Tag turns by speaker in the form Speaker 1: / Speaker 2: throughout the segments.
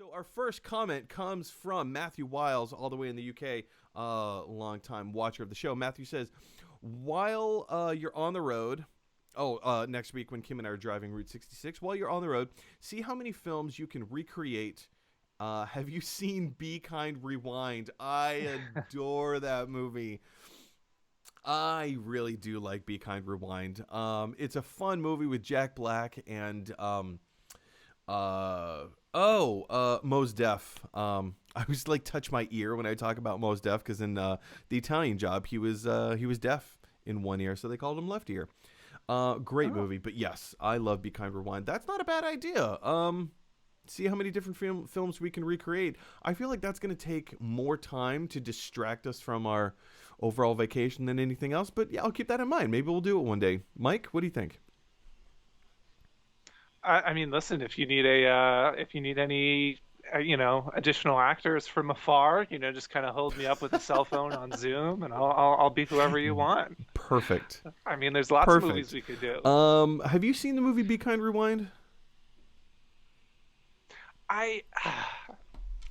Speaker 1: So our first comment comes from Matthew Wiles, all the way in the UK, long-time watcher of the show. Matthew says, while you're on the road, next week when Kim and I are driving Route 66, while you're on the road, see how many films you can recreate. Have you seen Be Kind Rewind? I adore that movie. I really do like Be Kind Rewind. It's a fun movie with Jack Black and Mos Def. I always like touch my ear when I talk about Mos Def because in the Italian Job he was deaf in one ear, so they called him left ear. Great movie, but yes, I love Be Kind Rewind. That's not a bad idea. See how many different films we can recreate. I feel like that's going to take more time to distract us from our overall vacation than anything else. But yeah, I'll keep that in mind. Maybe we'll do it one day. Mike, what do you think?
Speaker 2: I mean, listen, if you need any, additional actors from afar, just kind of hold me up with a cell phone on Zoom, and I'll be whoever you want.
Speaker 1: Perfect.
Speaker 2: I mean, there's lots of movies we could do.
Speaker 1: Have you seen the movie Be Kind Rewind?
Speaker 2: I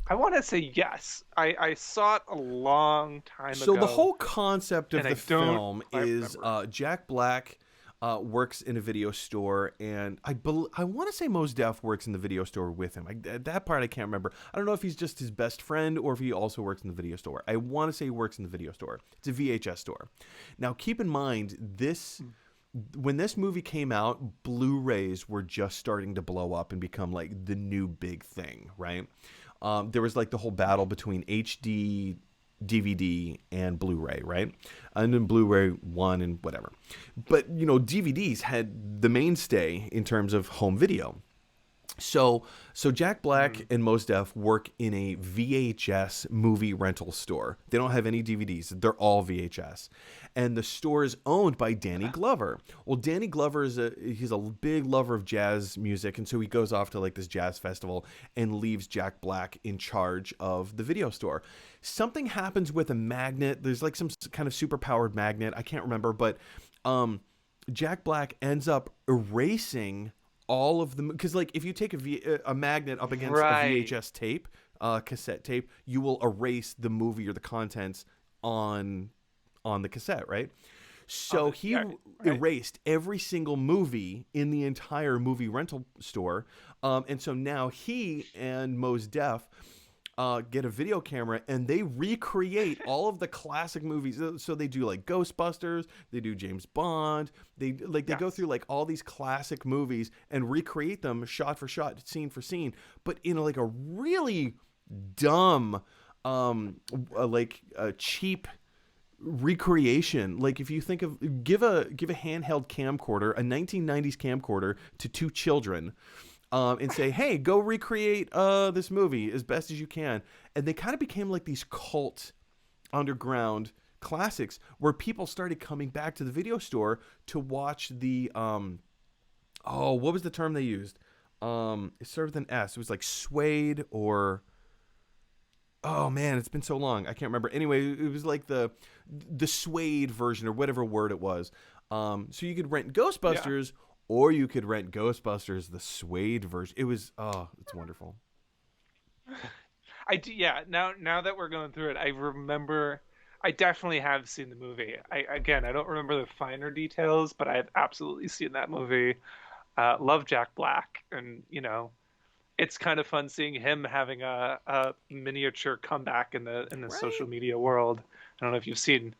Speaker 2: want to say yes. I saw it a long time ago.
Speaker 1: So the whole concept of the film is Jack Black works in a video store, and I want to say Mos Def works in the video store with him. That part I can't remember. I don't know if he's just his best friend or if he also works in the video store. I want to say he works in the video store. It's a VHS store. Now keep in mind when this movie came out, Blu-rays were just starting to blow up and become like the new big thing, right? There was like the whole battle between HD, DVD, and Blu-ray, right? And then Blu-ray won and whatever. But, DVDs had the mainstay in terms of home video. So Jack Black and Mos Def work in a VHS movie rental store. They don't have any DVDs. They're all VHS. And the store is owned by Danny Glover. Well, Danny Glover he's a big lover of jazz music, and so he goes off to like this jazz festival and leaves Jack Black in charge of the video store. Something happens with a magnet. There's like some kind of super powered magnet. I can't remember, but Jack Black ends up erasing all of them, because like if you take a magnet up against a VHS tape, cassette tape, you will erase the movie or the contents on the cassette, right? So he erased every single movie in the entire movie rental store, and so now he and Mos Def get a video camera and they recreate all of the classic movies. So they do like Ghostbusters, they do James Bond, they go through like all these classic movies and recreate them shot for shot, scene for scene, but in like a really dumb, cheap recreation. Like if you think of give a handheld camcorder, a 1990s camcorder, to two children, and say, hey, go recreate this movie as best as you can. And they kind of became like these cult underground classics where people started coming back to the video store to watch the, what was the term they used? It started with an S. It was like suede or... Oh, man, it's been so long. I can't remember. Anyway, it was like the suede version or whatever word it was. So you could rent Ghostbusters... Yeah. Or you could rent Ghostbusters, the suede version. It was, it's wonderful.
Speaker 2: I do, yeah. Now that we're going through it, I remember, I definitely have seen the movie. I don't remember the finer details, but I have absolutely seen that movie. Love Jack Black, and it's kind of fun seeing him having a miniature comeback in the social media world. I don't know if you've seen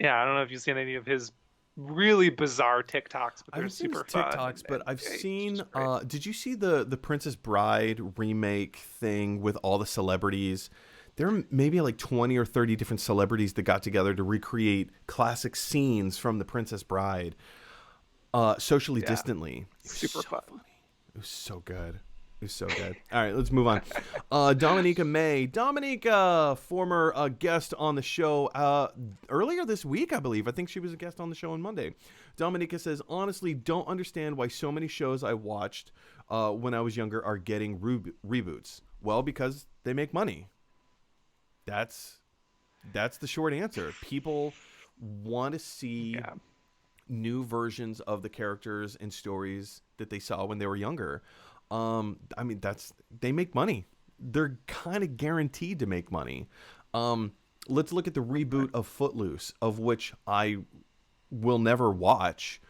Speaker 2: any of his really bizarre TikToks, but they're super fun.
Speaker 1: TikToks, but I've seen. Did you see the Princess Bride remake thing with all the celebrities? There are maybe like 20 or 30 different celebrities that got together to recreate classic scenes from the Princess Bride, socially distantly.
Speaker 2: Super fun.
Speaker 1: Funny. It was so good. It was so good. All right, let's move on. Dominica May. Dominica, former guest on the show earlier this week, I believe. I think she was a guest on the show on Monday. Dominica says, honestly, don't understand why so many shows I watched when I was younger are getting reboots. Well, because they make money. That's the short answer. People want to see new versions of the characters and stories that they saw when they were younger. I mean, they make money. they're kind of guaranteed to make money. Let's look at the reboot of Footloose, of which I will never watch,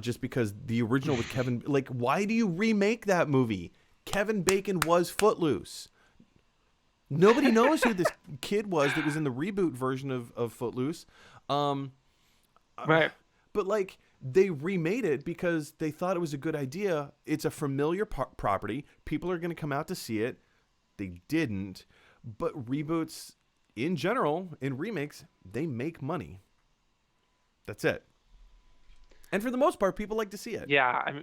Speaker 1: just because the original with Kevin. Like, why do you remake that movie? Kevin Bacon was Footloose. Nobody knows who this kid was that was in the reboot version of Footloose.
Speaker 2: Right.
Speaker 1: But like, they remade it because they thought it was a good idea. It's a familiar property. People are going to come out to see it. They didn't. But reboots, in general, in remakes, they make money. That's it. And for the most part, people like to see it.
Speaker 2: Yeah,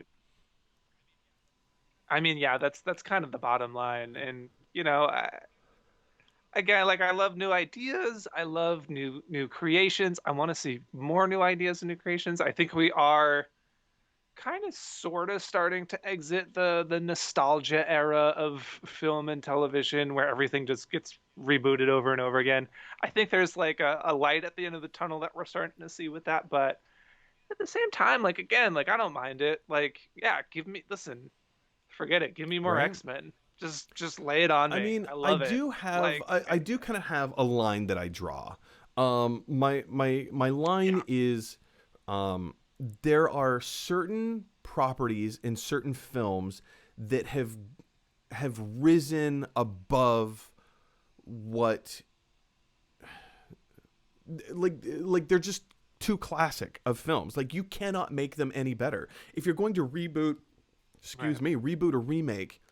Speaker 2: I mean, yeah, that's kind of the bottom line. And again, like, I love new ideas. I love new creations. I want to see more new ideas and new creations. I think we are kind of sort of starting to exit the nostalgia era of film and television where everything just gets rebooted over and over again. I think there's like a light at the end of the tunnel that we're starting to see with that, but at the same time, like, again, like, I don't mind it. Like, yeah, listen, forget it. Give me more X-Men. Just lay it on me.
Speaker 1: I mean,
Speaker 2: I love
Speaker 1: do
Speaker 2: it.
Speaker 1: have
Speaker 2: Like,
Speaker 1: I do kind of have a line that I draw. My line is, there are certain properties in certain films that have risen above what, like they're just too classic of films. Like, you cannot make them any better. If you're going to reboot or remake,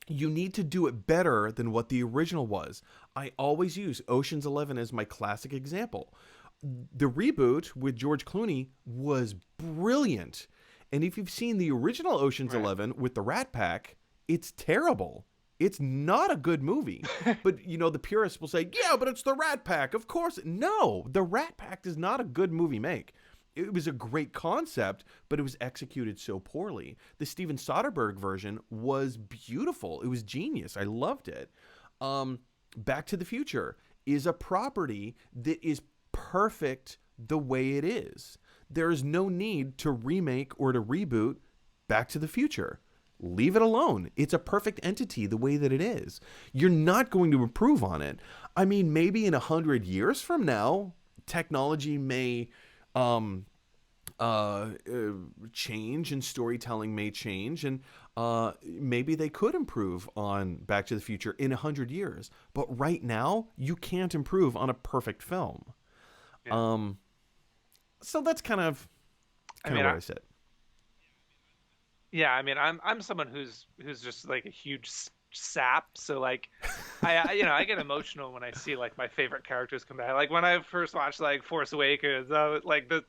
Speaker 1: you need to do it better than what the original was. I always use Ocean's 11 as my classic example. The reboot with George Clooney was brilliant. And if you've seen the original Ocean's 11 with the Rat Pack, it's terrible. It's not a good movie. But, the purists will say, yeah, but it's the Rat Pack. Of course. No, the Rat Pack is not a good movie make. It was a great concept, but it was executed so poorly. The Steven Soderbergh version was beautiful. It was genius. I loved it. Back to the Future is a property that is perfect the way it is. There is no need to remake or to reboot Back to the Future. Leave it alone. It's a perfect entity the way that it is. You're not going to improve on it. I mean, maybe in 100 years from now, technology may change and storytelling may change, and maybe they could improve on Back to the Future in 100 years. But right now, you can't improve on a perfect film. Yeah. So that's kind of where I sit.
Speaker 2: Yeah, I mean, I'm someone who's just like a huge sap, so like I get emotional when I see like my favorite characters come back. Like when I first watched like Force Awakens, like the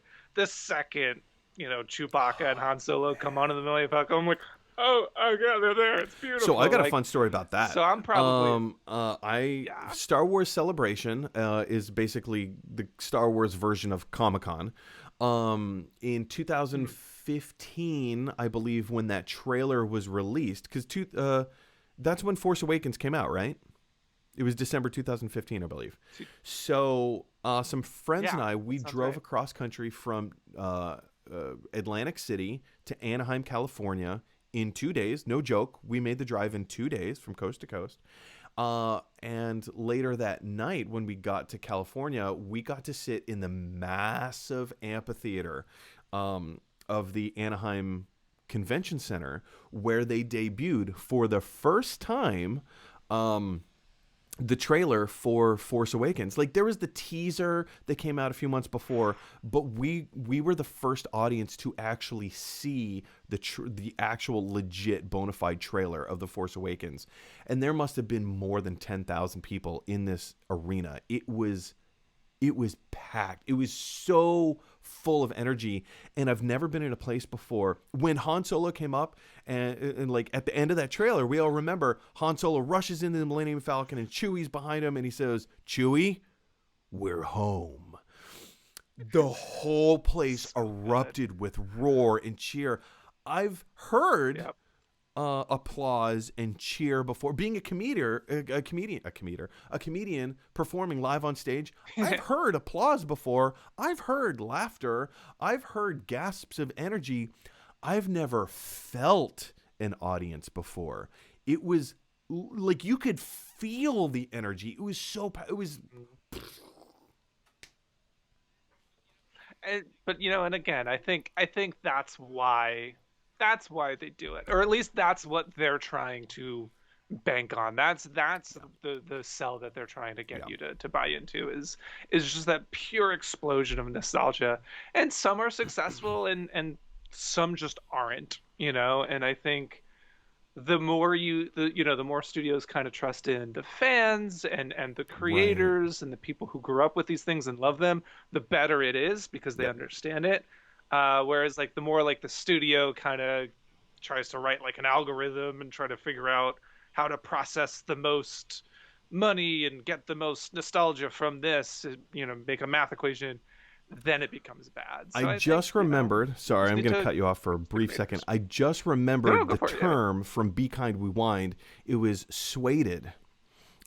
Speaker 2: second Chewbacca and Han Solo come on in the Millennium Falcon, I'm like, oh yeah, they're there. It's beautiful.
Speaker 1: So I got a fun story about that.
Speaker 2: So I'm probably
Speaker 1: Star Wars Celebration is basically the Star Wars version of Comic-Con. In 2015, I believe, when that trailer was released, because that's when Force Awakens came out, right? It was December 2015, I believe. So some friends and I, we drove across country from Atlantic City to Anaheim, California in 2 days. No joke. We made the drive in 2 days from coast to coast. And later that night, when we got to California, we got to sit in the massive amphitheater of the Anaheim Convention Center, where they debuted for the first time the trailer for Force Awakens. Like, there was the teaser that came out a few months before, but we were the first audience to actually see the actual legit bona fide trailer of the Force Awakens. And there must have been more than 10,000 people in this arena. It was packed. It was so full of energy, and I've never been in a place before. When Han Solo came up, and like at the end of that trailer, we all remember Han Solo rushes into the Millennium Falcon, and Chewie's behind him, and he says, "Chewie, we're home." The whole place erupted with roar and cheer. I've heard applause and cheer before. Being a comedian performing live on stage, I've heard applause before. I've heard laughter. I've heard gasps of energy. I've never felt an audience before. It was like you could feel the energy. It was so it was.
Speaker 2: But and again, I think that's why they do it, or at least that's what they're trying to bank on. That's the sell that they're trying to get
Speaker 1: Yeah.
Speaker 2: you to buy into is just that pure explosion of nostalgia. And some are successful, and some just aren't, and I think the more studios kind of trust in the fans and the
Speaker 1: Right.
Speaker 2: creators and the people who grew up with these things and love them, the better it is because they
Speaker 1: Yep.
Speaker 2: understand it. Whereas like the more like the studio kind of tries to write like an algorithm and try to figure out how to process the most money and get the most nostalgia from this, make a math equation, then it becomes bad.
Speaker 1: I
Speaker 2: So I think,
Speaker 1: just remembered.
Speaker 2: you
Speaker 1: Sorry,
Speaker 2: just
Speaker 1: I'm
Speaker 2: need
Speaker 1: going to
Speaker 2: to
Speaker 1: cut you off for a
Speaker 2: trust the
Speaker 1: brief second.
Speaker 2: creators.
Speaker 1: I just
Speaker 2: No,
Speaker 1: remembered
Speaker 2: go
Speaker 1: the
Speaker 2: for it. Yeah.
Speaker 1: term from Be Kind We Wind. It was swayed.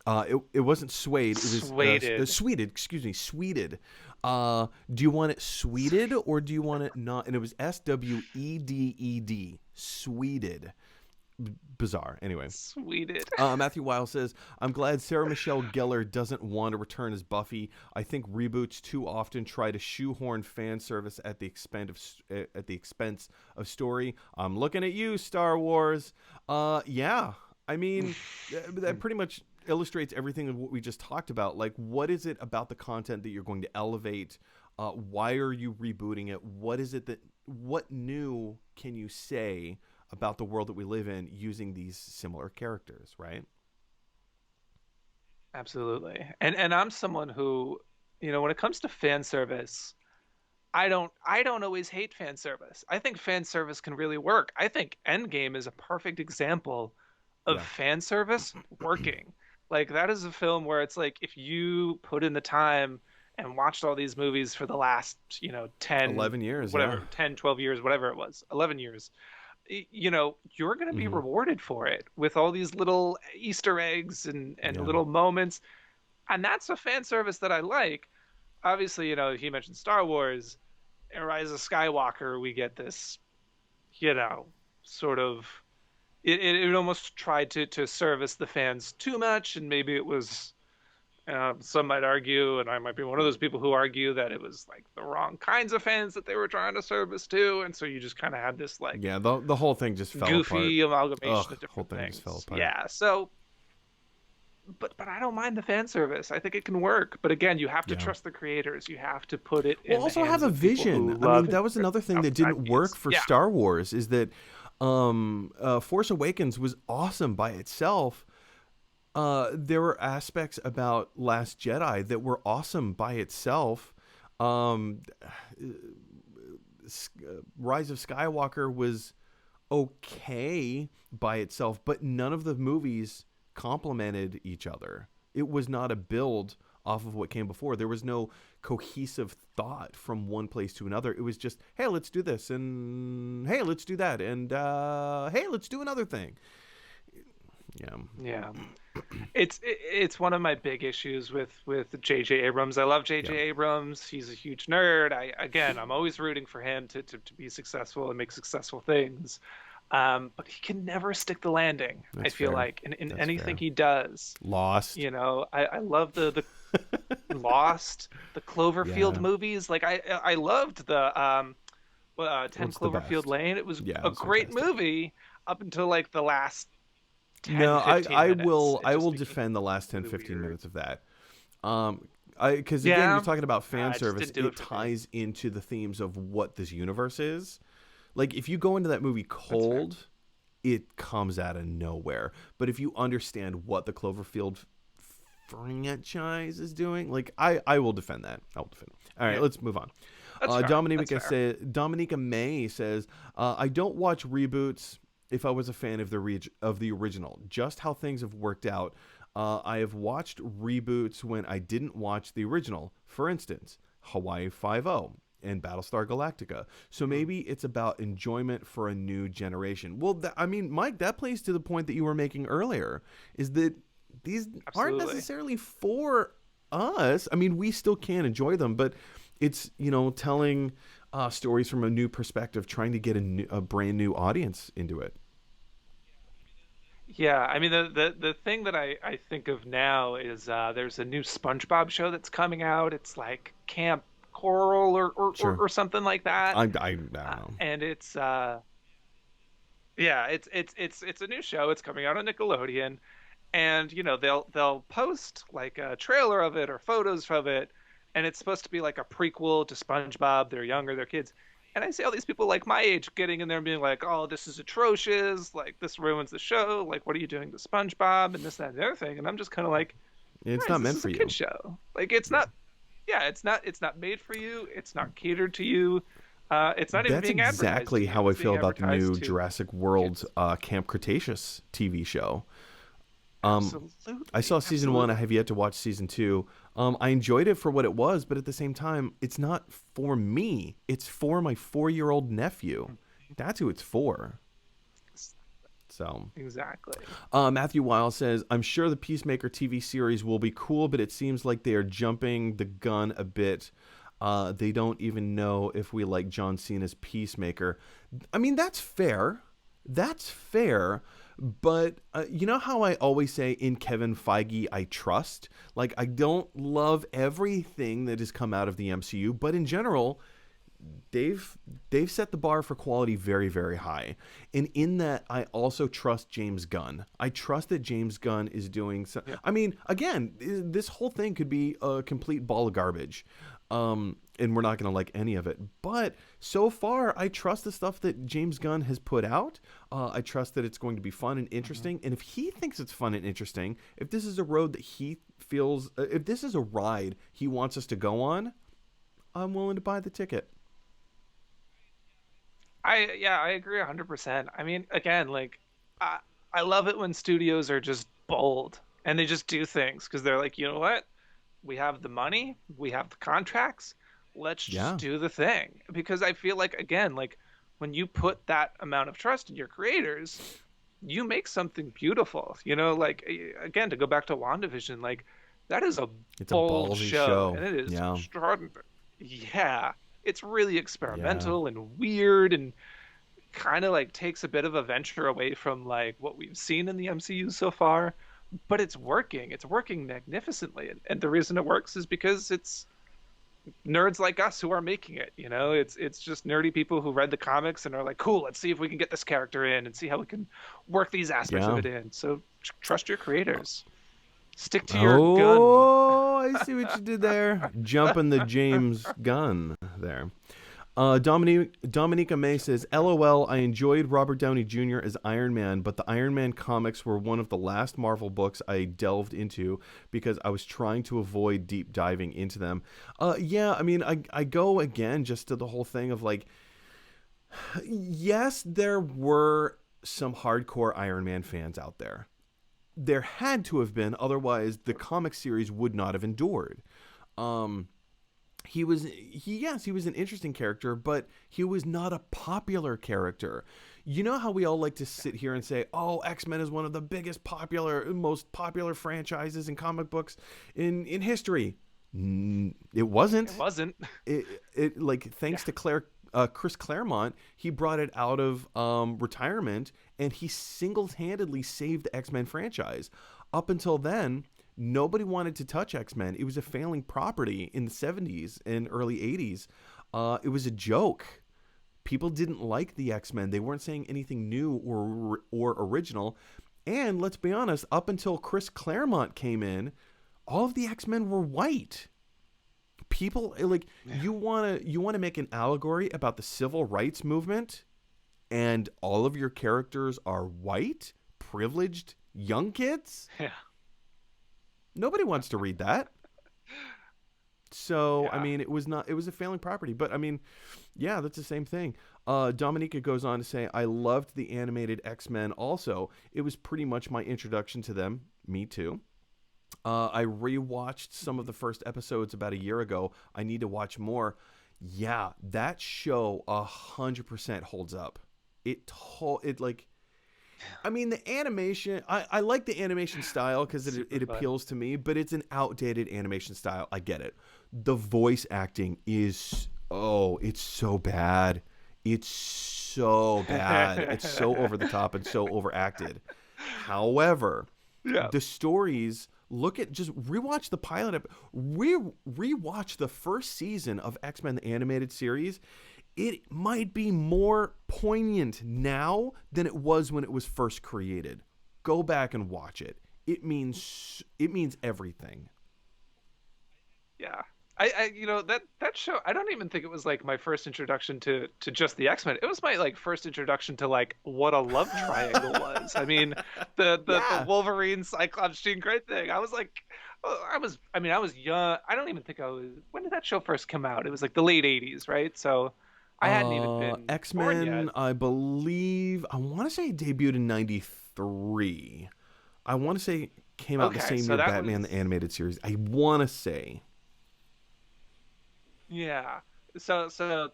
Speaker 1: It wasn't swayed. It was
Speaker 2: Swayed.
Speaker 1: sweeted. Excuse me, sweeted. Do you want it sweeted or do you want it not? And it was SWEDED. Sweeted. Bizarre. Anyway.
Speaker 2: Sweeted.
Speaker 1: Matthew Weil says, I'm glad Sarah Michelle Gellar doesn't want to return as Buffy. I think reboots too often try to shoehorn fan service at the expense of story. I'm looking at you, Star Wars. Yeah. I mean, that pretty much illustrates everything of what we just talked about. Like, what is it about the content that you're going to elevate? Why are you rebooting it? What new can you say about the world that we live in using these similar characters, right?
Speaker 2: Absolutely. And I'm someone who, when it comes to fan service, I don't always hate fan service. I think fan service can really work. I think Endgame is a perfect example of
Speaker 1: Yeah.
Speaker 2: fan service working. Like that is a film where it's like if you put in the time and watched all these movies for the last, 10
Speaker 1: 11 years, yeah.
Speaker 2: whatever, 10, 12 years, whatever it was, 11 years, you're going to be
Speaker 1: Mm-hmm.
Speaker 2: rewarded for it with all these little Easter eggs and
Speaker 1: Yeah.
Speaker 2: little moments. And that's a fan service that I like. Obviously, he mentioned Star Wars, Rise of Skywalker, we get this, sort of it almost tried to service the fans too much, and maybe it was some might argue, and I might be one of those people who argue that it was like the wrong kinds of fans that they were trying to service to, and so you just kind of had this like
Speaker 1: Yeah, the whole thing just fell apart.
Speaker 2: goofy amalgamation
Speaker 1: Ugh,
Speaker 2: of
Speaker 1: the whole
Speaker 2: different
Speaker 1: thing just fell
Speaker 2: things.
Speaker 1: apart.
Speaker 2: Yeah, so but I don't mind the fan service. I think it can work, but again, you have to
Speaker 1: Yeah.
Speaker 2: trust the creators. You have to put it
Speaker 1: Well,
Speaker 2: in the
Speaker 1: also have
Speaker 2: hands
Speaker 1: a
Speaker 2: of people who
Speaker 1: vision. I
Speaker 2: love
Speaker 1: mean,
Speaker 2: and
Speaker 1: that was another thing that didn't work
Speaker 2: IPs.
Speaker 1: for
Speaker 2: Yeah,
Speaker 1: Star Wars is that Force Awakens was awesome by itself. There were aspects about Last Jedi that were awesome by itself. Um, Rise of Skywalker was okay by itself, but none of the movies complemented each other. It was not a build off of what came before. There was no cohesive thought from one place to another. It was just, hey, let's do this, and hey, let's do that, and hey, let's do another thing. Yeah.
Speaker 2: yeah. It's one of my big issues with J.J. Abrams. I love J.J.
Speaker 1: Yeah.
Speaker 2: Abrams. He's a huge nerd. I'm always rooting for him to be successful and make successful things. But he can never stick the landing. I
Speaker 1: That's
Speaker 2: feel
Speaker 1: fair.
Speaker 2: like in
Speaker 1: That's
Speaker 2: anything
Speaker 1: fair.
Speaker 2: he does.
Speaker 1: Lost.
Speaker 2: I love the Lost, the Cloverfield
Speaker 1: Yeah.
Speaker 2: movies. Like I loved the 10
Speaker 1: What's the
Speaker 2: Cloverfield
Speaker 1: best?
Speaker 2: Lane. It was
Speaker 1: Yeah, it
Speaker 2: a
Speaker 1: was
Speaker 2: great
Speaker 1: fantastic.
Speaker 2: movie up until like the last 10,
Speaker 1: No,
Speaker 2: 15 minutes. It
Speaker 1: I
Speaker 2: just
Speaker 1: will
Speaker 2: became
Speaker 1: defend the last 10,
Speaker 2: really
Speaker 1: 15
Speaker 2: weird.
Speaker 1: minutes of that. Because again, you're
Speaker 2: Yeah,
Speaker 1: talking about fan
Speaker 2: it just
Speaker 1: service.
Speaker 2: didn't do
Speaker 1: It
Speaker 2: it for me.
Speaker 1: ties into the themes of what this universe is. Like if you go into that movie
Speaker 2: That's fair.
Speaker 1: cold, it comes out of nowhere. But if you understand what the Cloverfield franchise is doing, like I will defend that. I will defend it. All right,
Speaker 2: Yeah,
Speaker 1: let's move on.
Speaker 2: that's fair. That's fair.
Speaker 1: Dominica May says, I don't watch reboots if I was a fan of the original. Just how things have worked out. I have watched reboots when I didn't watch the original. For instance, Hawaii Five-O and Battlestar Galactica. So maybe it's about enjoyment for a new generation. Well, I mean, Mike, that plays to the point that you were making earlier, is that these aren't
Speaker 2: Absolutely.
Speaker 1: necessarily for us. I mean, we still can enjoy them, but it's, telling stories from a new perspective, trying to get a brand new audience into it.
Speaker 2: Yeah, I mean the thing that I think of now is there's a new SpongeBob show that's coming out. It's like Camp Coral
Speaker 1: Sure.
Speaker 2: or something like that.
Speaker 1: I don't know.
Speaker 2: And it's yeah, it's a new show. It's coming out on Nickelodeon, and they'll post like a trailer of it or photos of it, and it's supposed to be like a prequel to SpongeBob. They're younger, they're kids. And I see all these people like my age getting in there and being like, "Oh, this is atrocious! Like this ruins the show! Like what are you doing to SpongeBob and this, that, and the other thing?" And I'm just kind of like,
Speaker 1: It's
Speaker 2: "Guys,
Speaker 1: not
Speaker 2: this
Speaker 1: meant
Speaker 2: is
Speaker 1: for
Speaker 2: a
Speaker 1: you.
Speaker 2: kid show. Like it's not. Yeah, it's not made for you. It's not catered to you. It's not even
Speaker 1: That's
Speaker 2: being advertised to
Speaker 1: exactly
Speaker 2: you.
Speaker 1: how I
Speaker 2: It's being
Speaker 1: feel about the
Speaker 2: advertised
Speaker 1: new
Speaker 2: to
Speaker 1: Jurassic World
Speaker 2: kids.
Speaker 1: Camp Cretaceous TV show. I
Speaker 2: Absolutely,
Speaker 1: saw season one. I
Speaker 2: absolutely.
Speaker 1: have yet to watch season two. I enjoyed it for what it was, but at the same time, it's not for me. It's for my 4-year-old nephew. That's who it's for. So,
Speaker 2: Exactly.
Speaker 1: Matthew Weil says, I'm sure the Peacemaker TV series will be cool, but it seems like they are jumping the gun a bit. They don't even know if we like John Cena's Peacemaker. I mean, that's fair. That's fair. But you know how I always say in Kevin Feige, I trust? Like, I don't love everything that has come out of the MCU, but in general, they've set the bar for quality very, very high. And in that, I also trust James Gunn. I trust that James Gunn is doing so.
Speaker 2: Yeah.
Speaker 1: I mean, again, this whole thing could be a complete ball of garbage. And we're not going to like any of it. But so far, I trust the stuff that James Gunn has put out. I trust that it's going to be fun and interesting. And if he thinks it's fun and interesting, if this is a road that he feels, if this is a ride he wants us to go on, I'm willing to buy the ticket.
Speaker 2: I agree 100%. I mean, again, like I I love it when studios are just bold and they just do things because they're like, you know what? We have the money, we have the contracts. Let's just
Speaker 1: Yeah.
Speaker 2: do the thing. Because I feel like again, like when you put that amount of trust in your creators, you make something beautiful. Like again, to go back to WandaVision, like that is a
Speaker 1: It's a
Speaker 2: bold
Speaker 1: ballsy
Speaker 2: show
Speaker 1: show.
Speaker 2: and it is
Speaker 1: Yeah.
Speaker 2: extraordinary. Yeah, it's really
Speaker 1: Yeah.
Speaker 2: experimental and weird and kind of like takes a bit of a venture away from like what we've seen in the MCU so far, but it's working. It's working magnificently. And the reason it works is because it's nerds like us who are making it. It's just nerdy people who read the comics and are like, cool, let's see if we can get this character in and see how we can work these aspects of
Speaker 1: Yeah.
Speaker 2: it in. So trust your creators. Stick to your gun.
Speaker 1: Oh, I see what you did there. Jumping the James Gunn there. Dominica May says, LOL, I enjoyed Robert Downey Jr. as Iron Man, but the Iron Man comics were one of the last Marvel books I delved into because I was trying to avoid deep diving into them. Yeah, I mean, I go again just to the whole thing of like, yes, there were some hardcore Iron Man fans out there. There had to have been, otherwise the comic series would not have endured. Yes, he was an interesting character, but he was not a popular character. You know how we all like to sit here and say, "Oh, X-Men is one of the most popular franchises in comic books in history." It
Speaker 2: It
Speaker 1: wasn't.
Speaker 2: wasn't.
Speaker 1: It like
Speaker 2: Yeah.
Speaker 1: thanks to Chris Claremont, he brought it out of retirement, and he single-handedly saved the X-Men franchise. Up until then, nobody wanted to touch X-Men. It was a failing property in the 70s and early 80s. It was a joke. People didn't like the X-Men. They weren't saying anything new or original. And let's be honest, up until Chris Claremont came in, all of the X-Men were white. People like
Speaker 2: Yeah.
Speaker 1: you want to make an allegory about the civil rights movement, and all of your characters are white, privileged young kids?
Speaker 2: Yeah.
Speaker 1: Nobody wants to read that. So, I
Speaker 2: Yeah.
Speaker 1: mean, it was a failing property, but I mean, yeah, that's the same thing. Dominica goes on to say, I loved the animated X-Men also. It was pretty much my introduction to them. Me too. I rewatched some of the first episodes about a year ago. I need to watch more. Yeah, that show 100% holds up. It like, I mean, the animation, I like the animation style because
Speaker 2: Super
Speaker 1: it
Speaker 2: fun.
Speaker 1: appeals to me, but it's an outdated animation style. I get it. The voice acting is, oh, it's so bad. It's so bad. It's so over the top and so overacted. However,
Speaker 2: Yeah.
Speaker 1: the stories, just rewatch the pilot, rewatch the first season of X-Men the animated series. It might be more poignant now than it was when it was first created. Go back and watch it. It means everything.
Speaker 2: Yeah. That show, I don't even think it was like my first introduction to just the X-Men. It was my like first introduction to like what a love triangle was. I mean, the Wolverine Cyclops Jean Grey thing. I was like, I was young. I don't even think I was. When did that show first come out? It was like the late '80s, right? So I hadn't even been born yet.
Speaker 1: X-Men, I believe, I want to say it debuted in '93. I want to say it came out the same year Batman the animated series. I want to say.
Speaker 2: Yeah. So I'm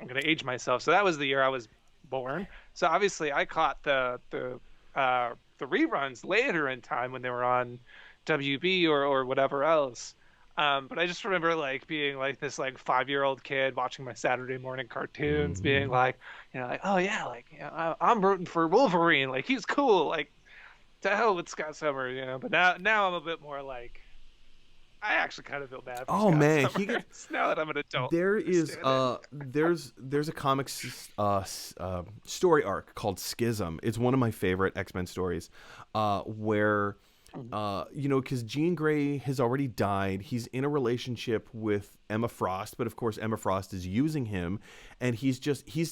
Speaker 2: gonna age myself. So that was the year I was born. So obviously I caught the reruns later in time when they were on WB or whatever else. But I just remember like being like this like 5-year-old kid watching my Saturday morning cartoons, being like, like, oh yeah, like I'm rooting for Wolverine, like he's cool, like to hell with Scott Summers, But now I'm a bit more like, I actually kind of feel bad for Scott Summers now that I'm an adult.
Speaker 1: There is there's a comics story arc called Schism. It's one of my favorite X-Men stories, where because Jean Grey has already died. He's in a relationship with Emma Frost, but of course Emma Frost is using him, and he's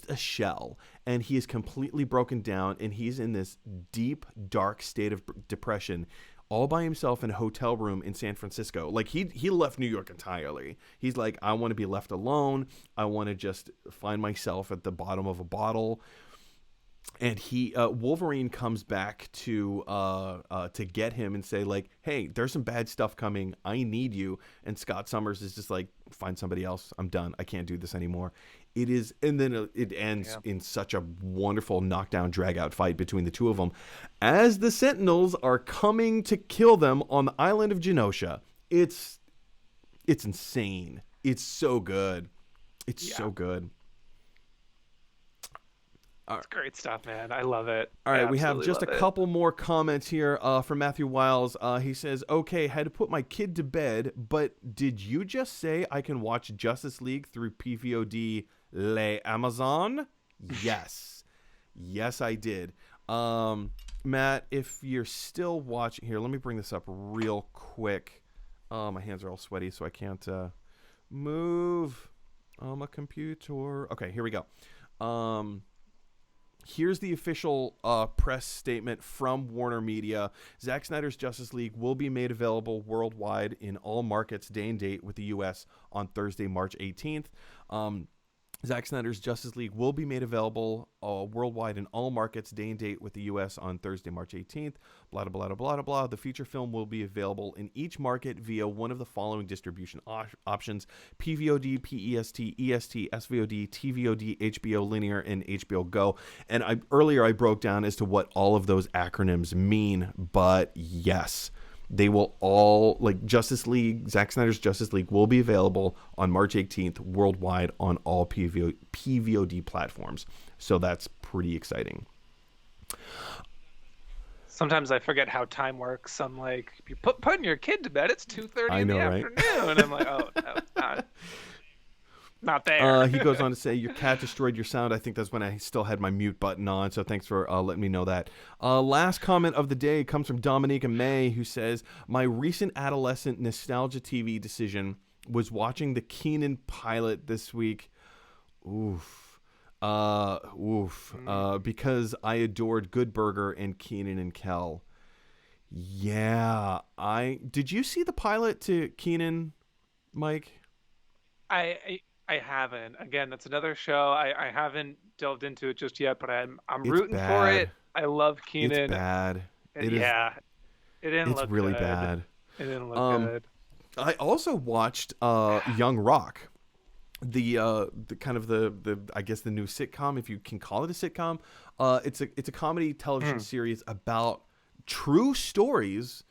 Speaker 1: a shell, and he is completely broken down, and he's in this deep, dark state of depression, all by himself in a hotel room in San Francisco. Like he left New York entirely. He's like, I want to be left alone. I want to just find myself at the bottom of a bottle. And Wolverine comes back to get him and say like, hey, there's some bad stuff coming. I need you. And Scott Summers is just like, find somebody else. I'm done. I can't do this anymore. It is, and then it ends in such a wonderful knockdown, drag-out fight between the two of them, as the Sentinels are coming to kill them on the island of Genosha. It's insane. It's so good. It's so good.
Speaker 2: It's great stuff, man. I love it.
Speaker 1: All right, we have just a couple more comments here from Matthew Wiles. He says, okay, had to put my kid to bed, but did you just say I can watch Justice League through PVOD Le Amazon? Yes. Yes, I did. Matt, if you're still watching... Here, let me bring this up real quick. My hands are all sweaty, so I can't move on my computer. Okay, here we go. Here's the official press statement from Warner Media. Zack Snyder's Justice League will be made available worldwide in all markets day and date, with the U.S. on Thursday, March 18th. Zack Snyder's Justice League will be made available worldwide in all markets day and date, with the U.S. on Thursday, March 18th. Blah, blah, blah, blah, blah. The feature film will be available in each market via one of the following distribution options: PVOD, PEST, EST, SVOD, TVOD, HBO Linear, and HBO Go. And earlier I broke down as to what all of those acronyms mean, but yes, they will all, like Justice League, Zack Snyder's Justice League will be available on March 18th worldwide on all PVOD platforms. So that's pretty exciting.
Speaker 2: Sometimes I forget how time works. I'm like, you're putting your kid to bed, it's 2:30 in the afternoon. And I'm like, oh, no, not there.
Speaker 1: He goes on to say, your cat destroyed your sound. I think that's when I still had my mute button on, so thanks for letting me know that. Last comment of the day comes from Dominica May, who says, my recent adolescent nostalgia TV decision was watching the Kenan pilot this week. Because I adored Good Burger and Kenan and Kel. Yeah, did you see the pilot to Kenan, Mike?
Speaker 2: I haven't. Again, that's another show. I haven't delved into it just yet, but I'm rooting for it. I love Kenan.
Speaker 1: It's bad.
Speaker 2: It didn't look
Speaker 1: really
Speaker 2: good.
Speaker 1: bad.
Speaker 2: It didn't look good.
Speaker 1: I also watched Young Rock, the kind of the I guess the new sitcom, if you can call it a sitcom. It's a comedy television series about true stories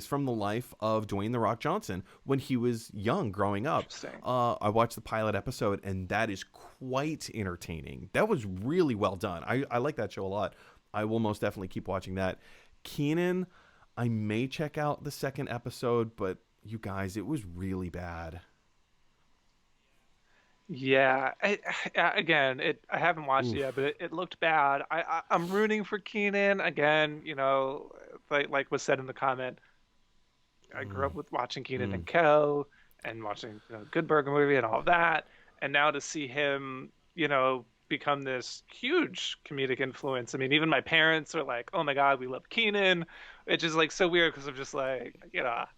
Speaker 1: from the life of Dwayne "The Rock" Johnson when he was young, growing up. I watched the pilot episode, and that is quite entertaining. That was really well done. I like that show a lot. I will most definitely keep watching that. Kenan, I may check out the second episode, but you guys, it was really bad.
Speaker 2: Yeah, again, I haven't watched it
Speaker 1: Oof.
Speaker 2: yet, but it looked bad. I'm rooting for Kenan again. Like was said in the comment, I grew
Speaker 1: Mm,
Speaker 2: up with watching Kenan
Speaker 1: mm.
Speaker 2: and Kel and watching Good Burger movie and all of that, and now to see him, become this huge comedic influence. I mean, even my parents are like, "Oh my God, we love Kenan," which is like so weird because I'm just like,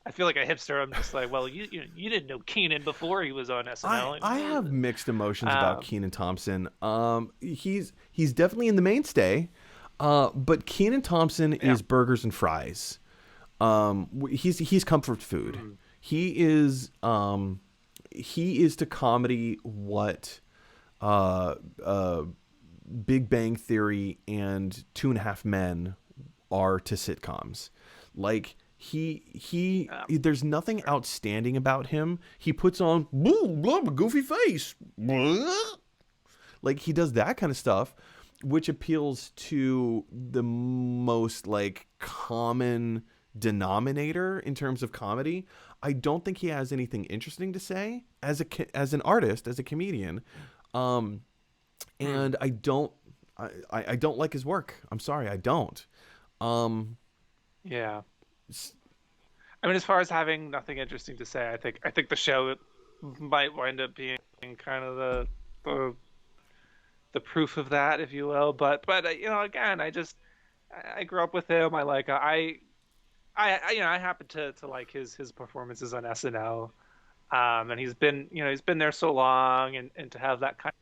Speaker 2: I feel like a hipster. I'm just like, well, you didn't know Kenan before he was on SNL.
Speaker 1: I have mixed emotions about
Speaker 2: Um,
Speaker 1: Kenan Thompson. He's definitely in the mainstay, but Kenan Thompson
Speaker 2: yeah.
Speaker 1: is burgers and fries. He's comfort food.
Speaker 2: Mm,
Speaker 1: He is to comedy what uh, uh, Big Bang Theory and Two and a Half Men are to sitcoms. Like there's nothing
Speaker 2: sure.
Speaker 1: outstanding about him. He puts on blah, blah, goofy face. Blah. Like he does that kind of stuff, which appeals to the most like common denominator in terms of comedy. I don't think he has anything interesting to say as an artist, as a comedian. Um,
Speaker 2: Hmm.
Speaker 1: and I don't like his work. I'm sorry, I don't. Um,
Speaker 2: Yeah. I mean, as far as having nothing interesting to say, I think the show might wind up being kind of the the proof of that, if you will. But again, I grew up with him. I happen to like his performances on SNL. And he's been there so long, and to have that kind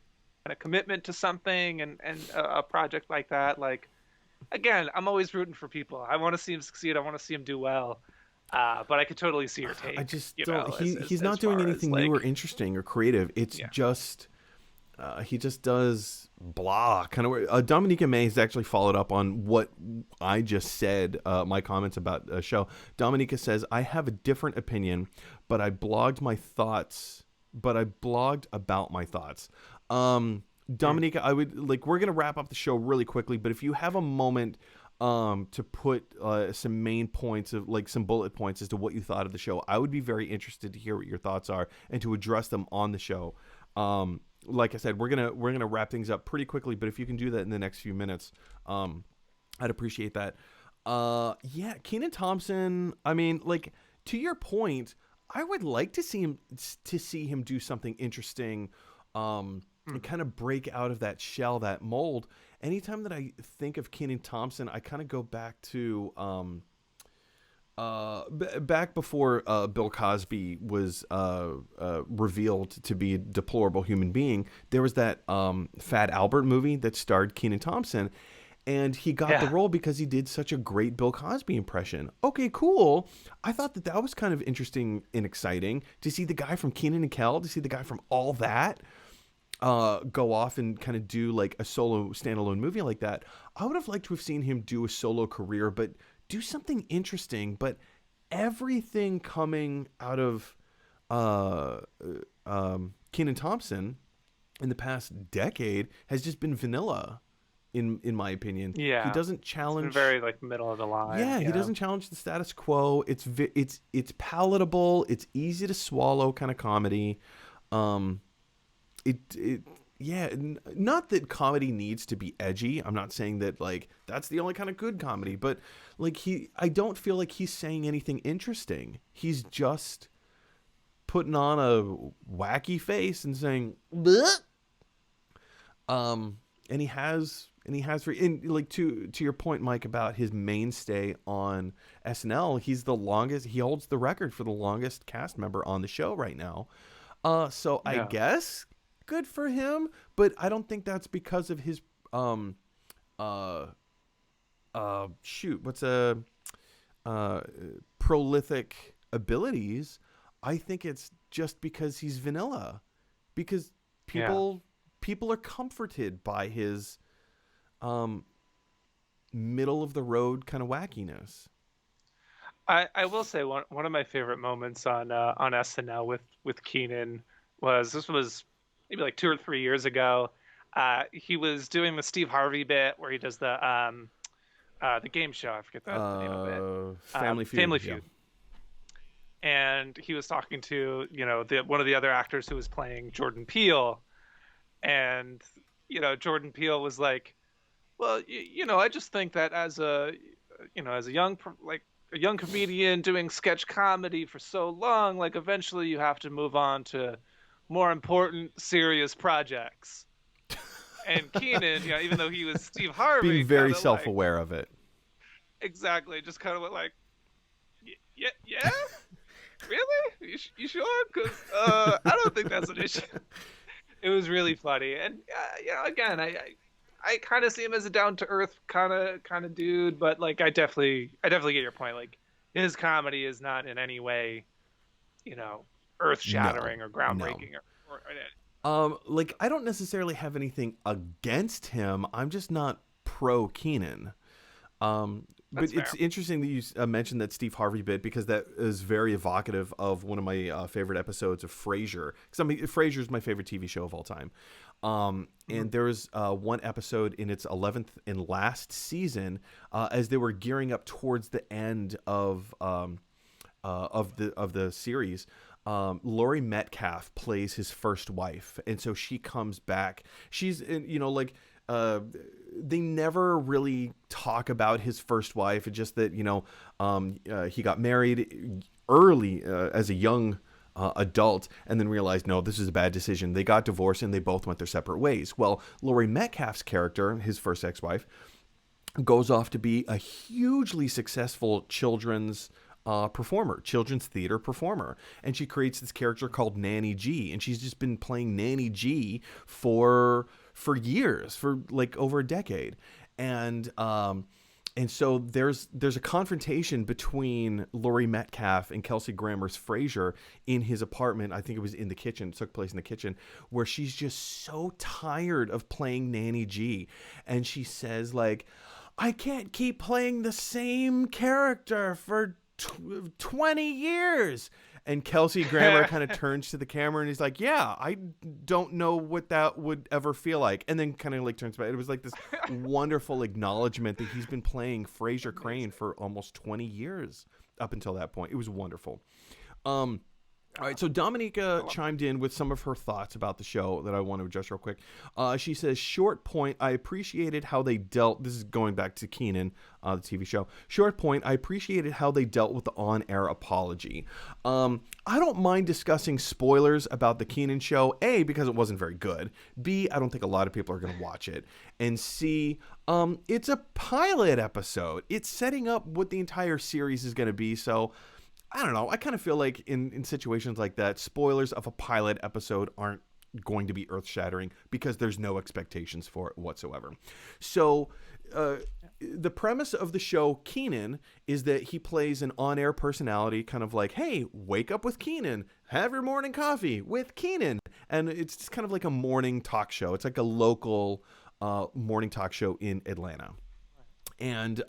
Speaker 2: of commitment to something and a project like that, like again, I'm always rooting for people. I want to see him succeed. I want to see him do well. But I could totally see your
Speaker 1: I
Speaker 2: take,
Speaker 1: just don't. He's
Speaker 2: as
Speaker 1: not doing
Speaker 2: far as
Speaker 1: anything new or
Speaker 2: like,
Speaker 1: interesting or creative. It's
Speaker 2: yeah,
Speaker 1: just he just does blah kind of. Dominica May has actually followed up on what I just said. My comments about a show. Dominica says I have a different opinion, but I blogged my thoughts. But I blogged about my thoughts.
Speaker 2: mm,
Speaker 1: Dominica, I would like. We're gonna wrap up the show really quickly, but if you have a moment to put some main points of like some bullet points as to what you thought of the show, I would be very interested to hear what your thoughts are and to address them on the show. Like I said, we're gonna wrap things up pretty quickly, but if you can do that in the next few minutes, I'd appreciate that. Yeah, Kenan Thompson. I mean, like to your point, I would like to see him do something interesting, and
Speaker 2: mm,
Speaker 1: kind of break out of that shell, that mold. Anytime that I think of Kenan Thompson, I kind of go back to back before Bill Cosby was revealed to be a deplorable human being. There was that Fat Albert movie that starred Kenan Thompson, and he got the
Speaker 2: yeah,
Speaker 1: role because he did such a great Bill Cosby impression. Okay, cool. I thought that was kind of interesting and exciting to see the guy from Kenan and Kel, to see the guy from all that go off and kind of do like a solo standalone movie like that. I would have liked to have seen him do a solo career, but do something interesting. But everything coming out of uh, Kenan Thompson in the past decade has just been vanilla, in my opinion. He
Speaker 2: yeah.
Speaker 1: doesn't
Speaker 2: It's been
Speaker 1: challenge.
Speaker 2: very like middle of the line.
Speaker 1: Yeah, he
Speaker 2: Yeah,
Speaker 1: doesn't challenge the status quo. It's palatable. It's easy to swallow kind of comedy. Um, it yeah, not that comedy needs to be edgy. I'm not saying that like that's the only kind of good comedy, but like I don't feel like he's saying anything interesting. He's just putting on a wacky face and saying bleh. And like to your point, Mike, about his mainstay on SNL, he holds the record for the longest cast member on the show right now. So I
Speaker 2: yeah,
Speaker 1: guess good for him, but I don't think that's because of his uh shoot, what's uh prolific abilities. I think it's just because he's vanilla, because
Speaker 2: yeah.
Speaker 1: people are comforted by his um middle of the road kind of wackiness.
Speaker 2: I will say one of my favorite moments on SNL with Kenan this was maybe like 2 or 3 years ago. He was doing the Steve Harvey bit where he does the the game show. I forget the name of it.
Speaker 1: Family Feud.
Speaker 2: Family Feud. And he was talking to, one of the other actors who was playing Jordan Peele, and Jordan Peele was like, well, I just think that as a young a young comedian doing sketch comedy for so long, like eventually you have to move on to more important, serious projects. And Kenan, even though he was Steve Harvey,
Speaker 1: being very self-aware of it.
Speaker 2: Exactly, just kind of went like, yeah, really? You sure? Because I don't think that's an issue. It was really funny, and again, I kind of see him as a down to earth kind of dude, but like I definitely get your point. Like his comedy is not in any way, earth shattering or groundbreaking
Speaker 1: like I don't necessarily have anything against him. I'm just not pro Kenan. But it's interesting that you mentioned that Steve Harvey bit, because that is very evocative of one of my favorite episodes of Frasier. Because Frasier is my favorite TV show of all time. And there was one episode in its 11th and last season, as they were gearing up towards the end of the series. Laurie Metcalf plays his first wife, and so she comes back. She's they never really talk about his first wife. It's just that he got married early as a young adult, and then realized, no, this is a bad decision. They got divorced and they both went their separate ways. Well, Laurie Metcalf's character, his first ex-wife, goes off to be a hugely successful children's theater performer, and she creates this character called Nanny G, and she's just been playing Nanny G for years, for like over a decade. And so there's a confrontation between Laurie Metcalf and Kelsey Grammer's Frasier in his apartment. I think it was in the kitchen. It took place in the kitchen, where she's just so tired of playing Nanny G, and she says, like, I can't keep playing the same character for 20 years. And Kelsey Grammer kind of turns to the camera and he's like, yeah, I don't know what that would ever feel like. And then kind of like turns back. It was like this wonderful acknowledgement that he's been playing Frasier Crane for almost 20 years up until that point. It was wonderful. All right, so Dominica chimed in with some of her thoughts about the show that I want to address real quick. She says, short point, I appreciated how they dealt, this is going back to Kenan, the TV show. Short point, I appreciated how they dealt with the on-air apology. I don't mind discussing spoilers about the Kenan show, A, because it wasn't very good. B, I don't think a lot of people are going to watch it. And C, it's a pilot episode. It's setting up what the entire series is going to be, so I don't know. I kind of feel like in situations like that, spoilers of a pilot episode aren't going to be earth-shattering because there's no expectations for it whatsoever. So the premise of the show, Kenan, is that he plays an on-air personality, kind of like, hey, wake up with Kenan, have your morning coffee with Kenan. And it's just kind of like a morning talk show. It's like a local morning talk show in Atlanta. And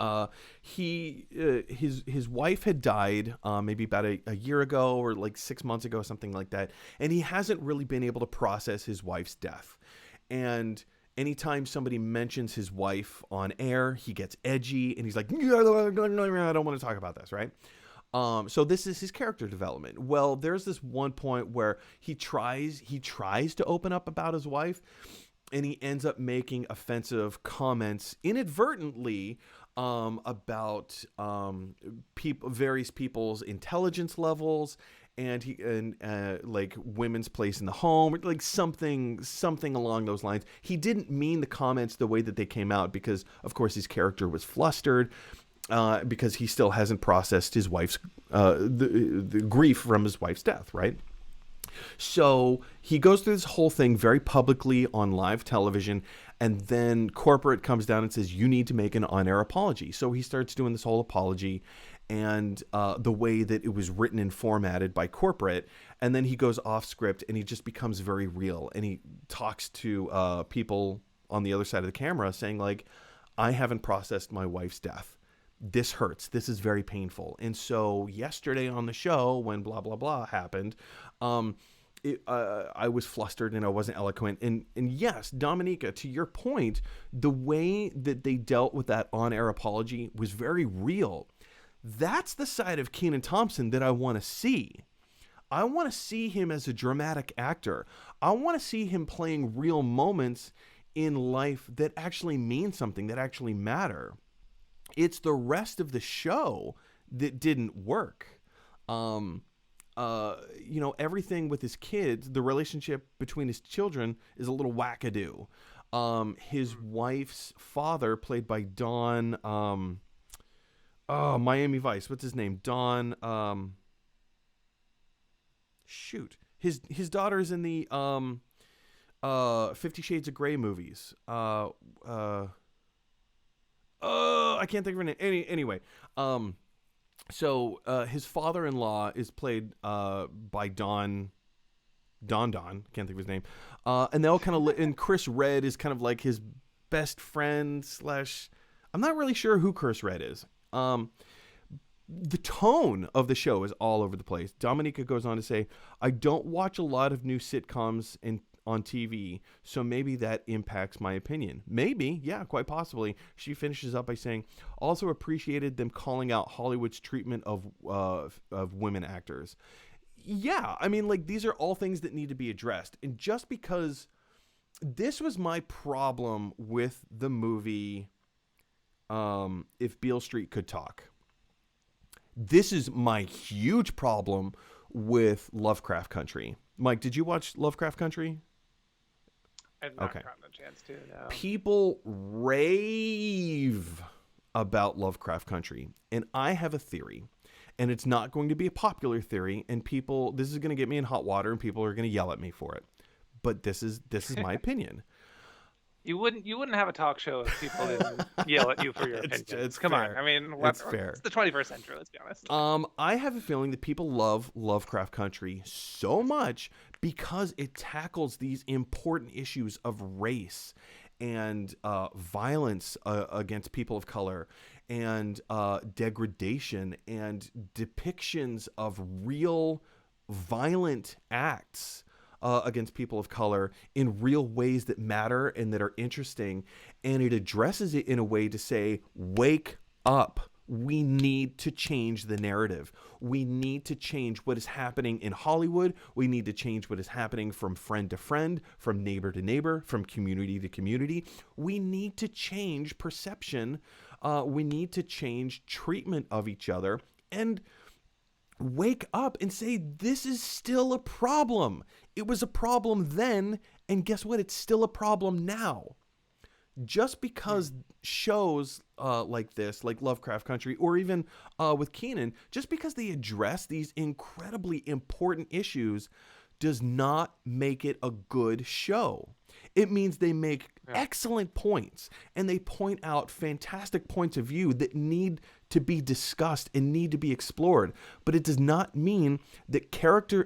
Speaker 1: his wife had died maybe about a year ago or like 6 months ago, something like that. And he hasn't really been able to process his wife's death. And anytime somebody mentions his wife on air, he gets edgy and he's like, I don't want to talk about this, right? So this is his character development. Well, there's this one point where he tries to open up about his wife, and he ends up making offensive comments inadvertently about various people's intelligence levels and like women's place in the home, like something along those lines. He didn't mean the comments the way that they came out because, of course, his character was flustered because he still hasn't processed his wife's the grief from his wife's death, right? So he goes through this whole thing very publicly on live television, and then corporate comes down and says, you need to make an on-air apology. So he starts doing this whole apology and the way that it was written and formatted by corporate, and then he goes off script and he just becomes very real, and he talks to people on the other side of the camera saying, like, I haven't processed my wife's death. This hurts. This is very painful. And so yesterday on the show, when blah, blah, blah happened, I was flustered and I wasn't eloquent. And yes, Dominica, to your point, the way that they dealt with that on-air apology was very real. That's the side of Kenan Thompson that I want to see. I want to see him as a dramatic actor. I want to see him playing real moments in life that actually mean something, that actually matter. It's the rest of the show that didn't work. Everything with his kids, the relationship between his children is a little wackadoo. His wife's father, played by Don, Miami Vice. What's his name? Don, His daughter's in the 50 Shades of Grey movies. I can't think of her name. Anyway, so his father-in-law is played by Don. Can't think of his name. And they all kind of and Chris Redd is kind of like his best friend slash. I'm not really sure who Chris Redd is. The tone of the show is all over the place. Dominica goes on to say, "I don't watch a lot of new sitcoms on TV, so maybe that impacts my opinion." Maybe, yeah, quite possibly. She finishes up by saying, "Also appreciated them calling out Hollywood's treatment of women actors." Yeah, I mean, like, these are all things that need to be addressed. And just because this was my problem with the movie, If Beale Street Could Talk. This is my huge problem with Lovecraft Country. Mike, did you watch Lovecraft Country?
Speaker 2: I've not gotten a chance to, no.
Speaker 1: People rave about Lovecraft Country, and I have a theory, and it's not going to be a popular theory, and this is going to get me in hot water, and people are going to yell at me for it. But this is my opinion.
Speaker 2: You wouldn't have a talk show if people didn't yell at you for your opinions. Come on. I mean,
Speaker 1: it's fair.
Speaker 2: It's the 21st century, let's be honest.
Speaker 1: I have a feeling that people love Lovecraft Country so much because it tackles these important issues of race and violence against people of color and degradation and depictions of real violent acts against people of color in real ways that matter and that are interesting. And it addresses it in a way to say, wake up. We need to change the narrative. We need to change what is happening in Hollywood. We need to change what is happening from friend to friend, from neighbor to neighbor, from community to community. We need to change perception. We need to change treatment of each other and wake up and say, this is still a problem. It was a problem then, and guess what? It's still a problem now. Just because shows like this, like Lovecraft Country, or even with Kenan, just because they address these incredibly important issues does not make it a good show. It means they make excellent points, and they point out fantastic points of view that need to be discussed and need to be explored. But it does not mean that character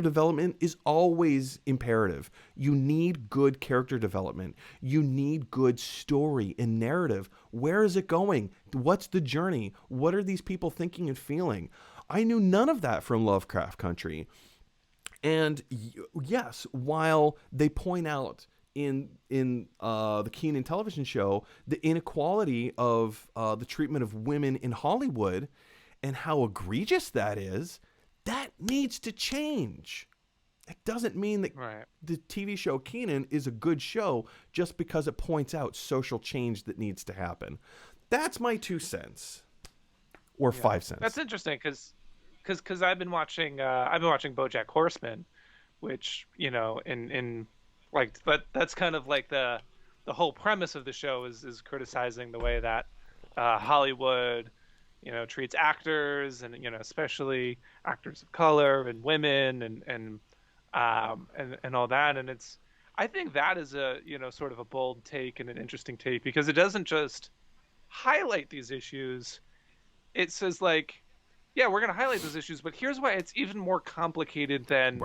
Speaker 1: development is always imperative. You need good character development. You need good story and narrative. Where is it going? What's the journey? What are these people thinking and feeling? I knew none of that from Lovecraft Country. And yes, while they point out in the Kenan television show the inequality of the treatment of women in Hollywood and how egregious that is, that needs to change. It doesn't mean that the TV show Kenan is a good show just because it points out social change that needs to happen. That's my 2 cents or 5 cents.
Speaker 2: That's interesting because I've been watching BoJack Horseman, which, you know, in like that's kind of like the whole premise of the show is criticizing the way that Hollywood, you know, treats actors and, you know, especially actors of color and women and all that. And I think that is a, you know, sort of a bold take and an interesting take because it doesn't just highlight these issues. It says like, yeah, we're going to highlight those issues, but here's why it's even more complicated than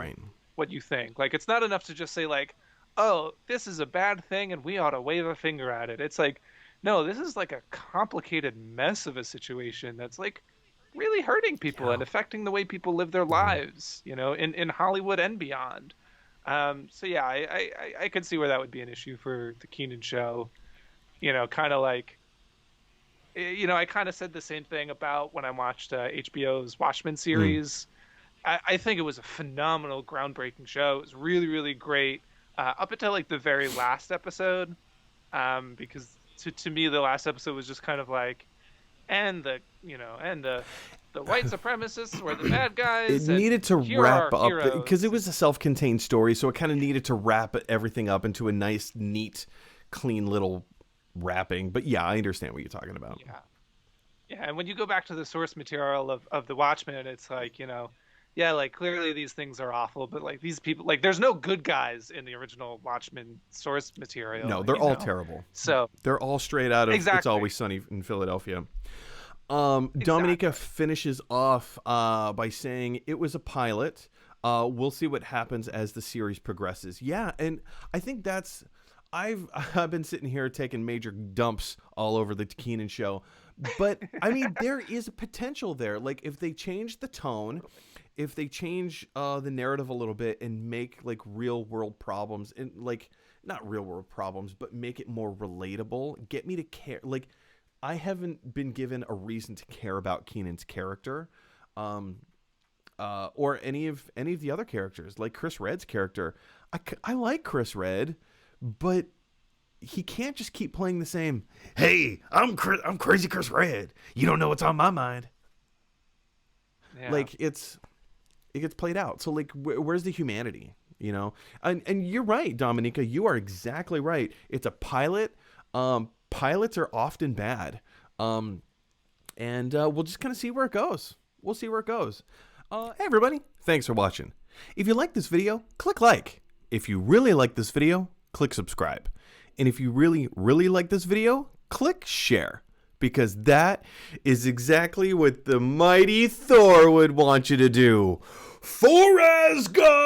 Speaker 2: what you think. Like, it's not enough to just say like, oh, this is a bad thing and we ought to wave a finger at it. It's like, no, this is like a complicated mess of a situation that's like really hurting people and affecting the way people live their lives, you know, in Hollywood and beyond. So yeah, I could see where that would be an issue for the Kenan show. You know, kind of like, you know, I kind of said the same thing about when I watched HBO's Watchmen series. I think it was a phenomenal, groundbreaking show. It was really, really great up until like the very last episode, because to me the last episode was just kind of like, and the white supremacists were the bad guys.
Speaker 1: It needed to wrap up because it was a self-contained story, so it kind of needed to wrap everything up into a nice, neat, clean little wrapping. But yeah, I understand what you're talking about.
Speaker 2: Yeah, and when you go back to the source material of the Watchmen, it's like, you know, yeah, like clearly these things are awful, but like these people, like there's no good guys in the original Watchmen source material.
Speaker 1: No, they're all terrible.
Speaker 2: So
Speaker 1: they're all straight out of It's Always Sunny in Philadelphia. Dominica finishes off by saying it was a pilot. We'll see what happens as the series progresses. Yeah, and I think that's I've been sitting here taking major dumps all over the Kenan show, but I mean there is a potential there. Like if they change the tone, if they change the narrative a little bit and make like real world problems, and like not real world problems, but make it more relatable, get me to care. Like I haven't been given a reason to care about Kenan's character, or any of the other characters. Like Chris Redd's character, I like Chris Redd, but he can't just keep playing the same. Hey, I'm crazy Chris Redd. You don't know what's on my mind. Yeah. Like it gets played out. So like, where's the humanity? You know, and you're right, Dominica. You are exactly right. It's a pilot. Pilots are often bad. And we'll just kind of see where it goes. We'll see where it goes. Hey, everybody. Thanks for watching. If you like this video, click like. If you really like this video, click subscribe. And if you really, really like this video, click share. Because that is exactly what the mighty Thor would want you to do. For Asgard!